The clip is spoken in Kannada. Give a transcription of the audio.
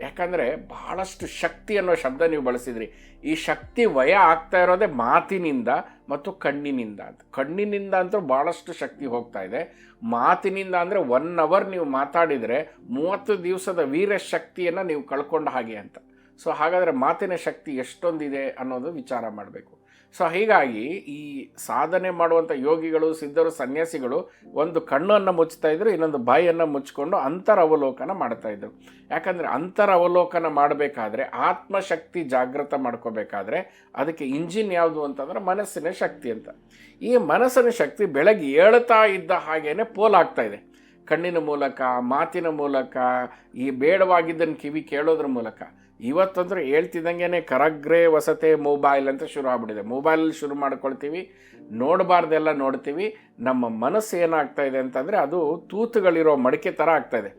ಯಾಕಂದರೆ ಬಹಳಷ್ಟು ಶಕ್ತಿ ಅನ್ನೋ ಶಬ್ದ ನೀವು ಬಳಸಿದ್ರಿ. ಈ ಶಕ್ತಿ ವ್ಯಯ ಆಗ್ತಾ ಇರೋದೇ ಮಾತಿನಿಂದ ಮತ್ತು ಕಣ್ಣಿನಿಂದ. ಕಣ್ಣಿನಿಂದ ಅಂತೂ ಭಾಳಷ್ಟು ಶಕ್ತಿ ಹೋಗ್ತಾ ಇದೆ. ಮಾತಿನಿಂದ ಅಂದರೆ 1 ಅವರ್ ನೀವು ಮಾತಾಡಿದರೆ 30 ದಿವಸದ ವೀರ ಶಕ್ತಿಯನ್ನು ನೀವು ಕಳ್ಕೊಂಡ ಹಾಗೆ ಅಂತ. ಸೊ ಹಾಗಾದರೆ ಮಾತಿನ ಶಕ್ತಿ ಎಷ್ಟೊಂದಿದೆ ಅನ್ನೋದು ವಿಚಾರ ಮಾಡಬೇಕು. ಸೊ ಹೀಗಾಗಿ ಈ ಸಾಧನೆ ಮಾಡುವಂಥ ಯೋಗಿಗಳು, ಸಿದ್ಧರು, ಸನ್ಯಾಸಿಗಳು ಒಂದು ಕಣ್ಣನ್ನು ಮುಚ್ತಾ ಇದ್ರು, ಇನ್ನೊಂದು ಬಾಯಿಯನ್ನು ಮುಚ್ಕೊಂಡು ಅಂತರವಲೋಕನ ಮಾಡ್ತಾಯಿದ್ರು. ಯಾಕಂದರೆ ಅಂತರವಲೋಕನ ಮಾಡಬೇಕಾದ್ರೆ, ಆತ್ಮಶಕ್ತಿ ಜಾಗೃತ ಮಾಡ್ಕೋಬೇಕಾದ್ರೆ ಅದಕ್ಕೆ ಇಂಜಿನ್ ಯಾವುದು ಅಂತಂದರೆ ಮನಸ್ಸಿನ ಶಕ್ತಿ ಅಂತ. ಈ ಮನಸ್ಸಿನ ಶಕ್ತಿ ಬೆಳಗ್ಗೆ ಏಳ್ತಾ ಇದ್ದ ಹಾಗೇ ಪೋಲಾಗ್ತಾ ಇದೆ. ಕಣ್ಣಿನ ಮೂಲಕ, ಮಾತಿನ ಮೂಲಕ, ಈ ಬೇಡವಾಗಿದ್ದನ್ನು ಕಿವಿ ಕೇಳೋದ್ರ ಮೂಲಕ. ಇವತ್ತಂದ್ರೆ ಹೇಳ್ತಿದ್ದಂಗೆ ಕರಗ್ರೆ ವಸತೆ ಮೊಬೈಲ್ ಅಂತ ಶುರು ಆಗ್ಬಿಟ್ಟಿದೆ. ಮೊಬೈಲಲ್ಲಿ ಶುರು ಮಾಡ್ಕೊಳ್ತೀವಿ, ನೋಡಬಾರ್ದೆಲ್ಲ ನೋಡ್ತೀವಿ. ನಮ್ಮ ಮನಸ್ಸು ಏನಾಗ್ತಾ ಇದೆ ಅಂತಂದರೆ ಅದು ತೂತುಗಳಿರೋ ಮಡಿಕೆ ಥರ ಆಗ್ತಾಯಿದೆ.